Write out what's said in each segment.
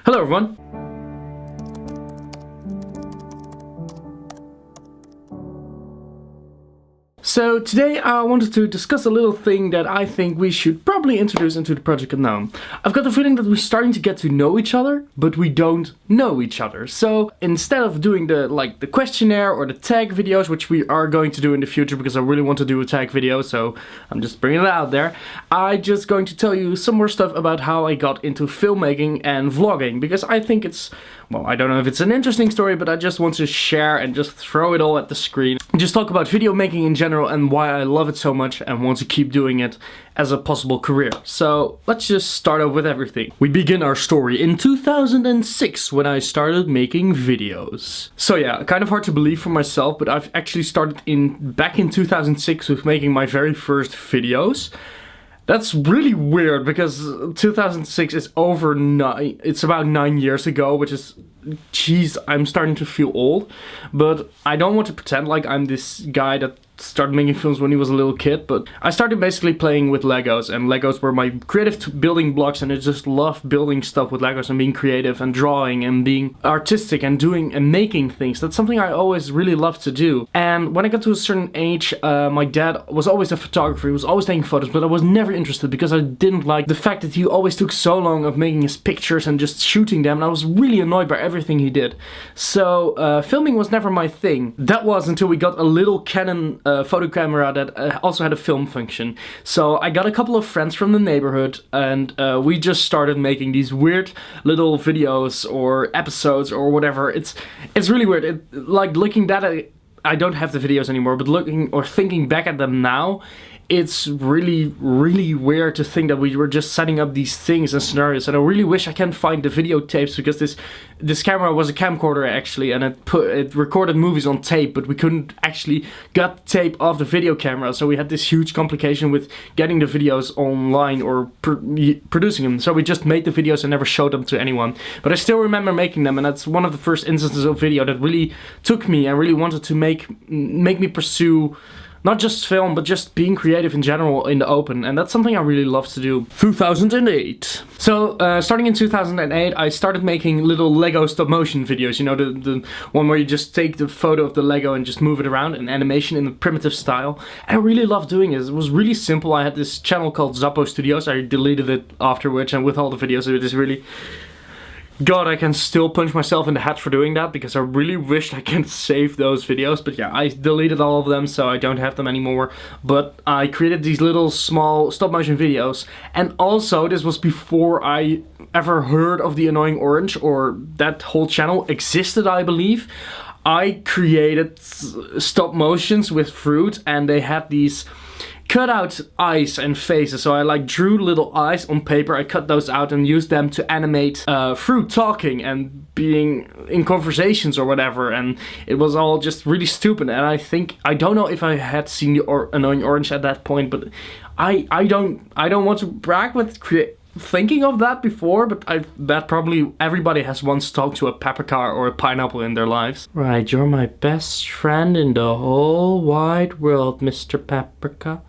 Hello everyone! So today I wanted to discuss a little thing that I think we should probably introduce into the project now. I've got the feeling that we're starting to get to know each other, but we don't know each other. So instead of doing the questionnaire or the tag videos, which we are going to do in the future because I really want to do a tag video, so I'm just bringing it out there, I'm just going to tell you some more stuff about how I got into filmmaking and vlogging, because I think it's, well, I don't know if it's an interesting story, but I just want to share and just throw it all at the screen. Just talk about video making in general and why I love it so much and want to keep doing it as a possible career. So let's just start off with everything. We begin our story in 2006 when I started making videos. So yeah, kind of hard to believe for myself, but I've actually started back in 2006 with making my very first videos. That's really weird because 2006 is it's about 9 years ago, which is, jeez, I'm starting to feel old. But I don't want to pretend like I'm this guy that started making films when he was a little kid, but I started basically playing with Legos, and Legos were my creative building blocks, and I just loved building stuff with Legos and being creative and drawing and being artistic and doing and making things. That's something I always really loved to do. And when I got to a certain age, my dad was always a photographer, he was always taking photos, but I was never interested because I didn't like the fact that he always took so long of making his pictures and just shooting them, and I was really annoyed by everything he did. So filming was never my thing. That was until we got a little Canon photo camera that also had a film function. So I got a couple of friends from the neighborhood, and we just started making these weird little videos or episodes or whatever. It's really weird. Like looking back at, I don't have the videos anymore, but looking or thinking back at them now, it's really weird to think that we were just setting up these things and scenarios, and I really wish I can find the videotapes, because this camera was a camcorder actually, and it recorded movies on tape, but we couldn't actually get the tape off the video camera, so we had this huge complication with getting the videos online or producing them. So we just made the videos and never showed them to anyone. But I still remember making them, and that's one of the first instances of video that really took me and really wanted to make me pursue not just film, but just being creative in general in the open. And that's something I really love to do. 2008. So, starting in 2008, I started making little Lego stop motion videos. You know, the one where you just take the photo of the Lego and just move it around in animation in a primitive style. And I really loved doing it. It was really simple. I had this channel called Zappo Studios. I deleted it afterwards, and with all the videos, it is really... God, I can still punch myself in the head for doing that, because I really wished I could save those videos. But yeah, I deleted all of them, so I don't have them anymore. But I created these little small stop motion videos. And also, this was before I ever heard of The Annoying Orange, or that whole channel existed, I believe. I created stop motions with fruit, and they had these cut out eyes and faces. So I drew little eyes on paper, I cut those out and used them to animate fruit talking and being in conversations or whatever, and it was all just really stupid. And I don't know if I had seen The Annoying Orange at that point, but I don't want to brag with thinking of that before, but I bet probably everybody has once talked to a paprika or a pineapple in their lives. Right, you're my best friend in the whole wide world, Mr. Paprika.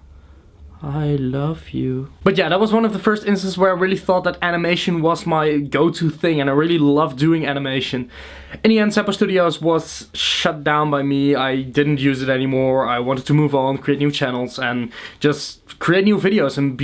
I love you. But yeah, that was one of the first instances where I really thought that animation was my go-to thing, and I really loved doing animation. In the end, Zappo Studios was shut down by me. I didn't use it anymore. I wanted to move on, create new channels, and just create new videos and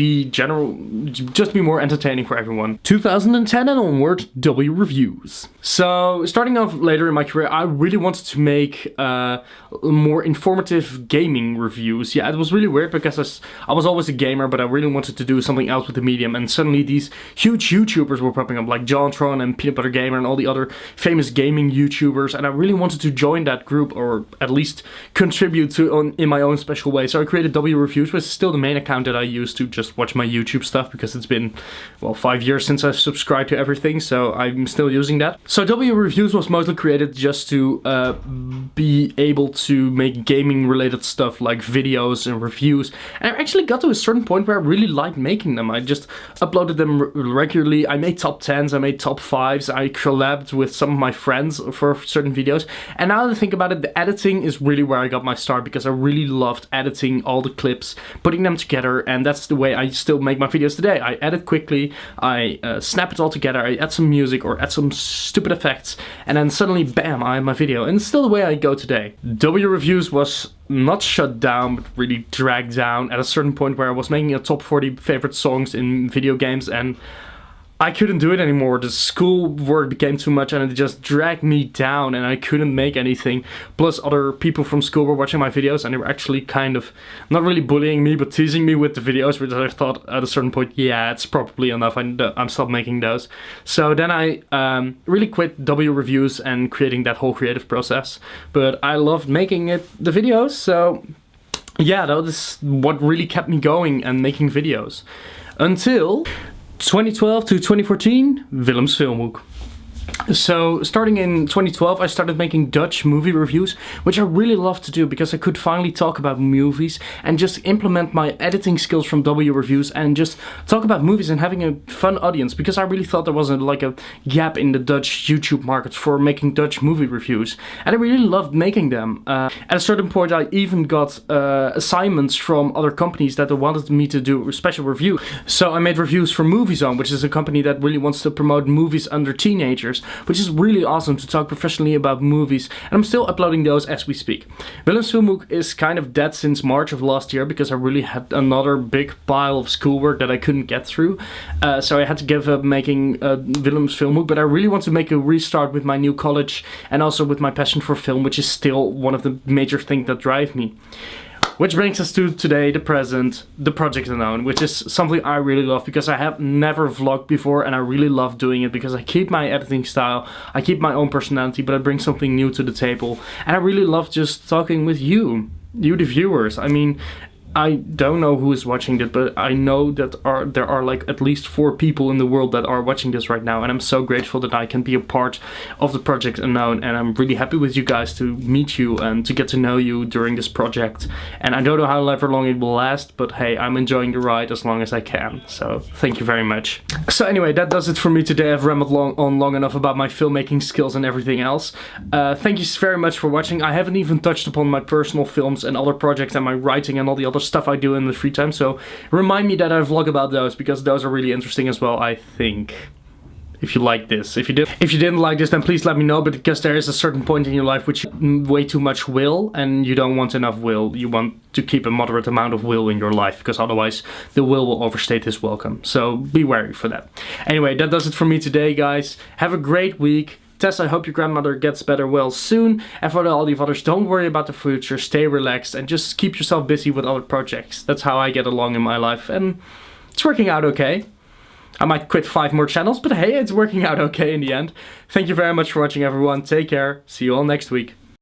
just be more entertaining for everyone. 2010 and onward, W reviews. So, starting off later in my career, I really wanted to make more informative gaming reviews. Yeah, it was really weird because I was always a gamer, but I really wanted to do something else with the medium, and suddenly these huge YouTubers were popping up, like JonTron and Peanut Butter Gamer and all the other famous gaming YouTubers, and I really wanted to join that group, or at least contribute in my own special way. So I created W Reviews, which is still the main account that I use to just watch my YouTube stuff, because it's been, well, 5 years since I've subscribed to everything, so I'm still using that. So W Reviews was mostly created just to be able to make gaming related stuff like videos and reviews, and I actually got to a certain point where I really liked making them. I just uploaded them regularly. I made top 10s, I made top 5s, I collabed with some of my friends for certain videos. And now that I think about it, the editing is really where I got my start, because I really loved editing all the clips, putting them together, and that's the way I still make my videos today. I edit quickly, I snap it all together, I add some music or add some stupid effects, and then suddenly, bam, I have my video. And it's still the way I go today. W Reviews was not shut down, but really dragged down at a certain point where I was making a top 40 favorite songs in video games, and I couldn't do it anymore. The school work became too much and it just dragged me down, and I couldn't make anything. Plus other people from school were watching my videos, and they were actually kind of not really bullying me but teasing me with the videos, which I thought at a certain point, yeah, it's probably enough, I'm stopped making those. So then I really quit W Reviews and creating that whole creative process. But I loved making the videos, so yeah, that was what really kept me going and making videos. Until 2012 to 2014, Willems Filmhoek. So starting in 2012, I started making Dutch movie reviews, which I really loved to do because I could finally talk about movies and just implement my editing skills from W Reviews and just talk about movies and having a fun audience, because I really thought there was like a gap in the Dutch YouTube market for making Dutch movie reviews, and I really loved making them. At a certain point, I even got assignments from other companies that wanted me to do a special review. So I made reviews for MovieZone, which is a company that really wants to promote movies under teenagers, which is really awesome to talk professionally about movies, and I'm still uploading those as we speak. Willems Filmhoek is kind of dead since March of last year because I really had another big pile of schoolwork that I couldn't get through, so I had to give up making Willems Filmhoek, but I really want to make a restart with my new college and also with my passion for film, which is still one of the major things that drive me. Which brings us to today, the present, the Project Unknown, which is something I really love because I have never vlogged before, and I really love doing it because I keep my editing style, I keep my own personality, but I bring something new to the table. And I really love just talking with you the viewers. I mean, I don't know who is watching this, but I know that there are like at least 4 people in the world that are watching this right now, and I'm so grateful that I can be a part of the Project Unknown, and I'm really happy with you guys to meet you and to get to know you during this project. And I don't know how long it will last, but hey, I'm enjoying the ride as long as I can, so thank you very much. So anyway, that does it for me today. I've rambled on long enough about my filmmaking skills and everything else. Thank you very much for watching. I haven't even touched upon my personal films and other projects and my writing and all the other stuff I do in the free time, so remind me that I vlog about those, because those are really interesting as well, I think. If you like this. If you didn't like this, then please let me know, but because there is a certain point in your life which way too much will, and you don't want enough will. You want to keep a moderate amount of will in your life, because otherwise the will overstate its welcome. So be wary for that. Anyway, that does it for me today, guys. Have a great week. Tess, I hope your grandmother gets better well soon, and for all the others, don't worry about the future, stay relaxed, and just keep yourself busy with other projects. That's how I get along in my life, and it's working out okay. I might quit 5 more channels, but hey, it's working out okay in the end. Thank you very much for watching, everyone. Take care. See you all next week.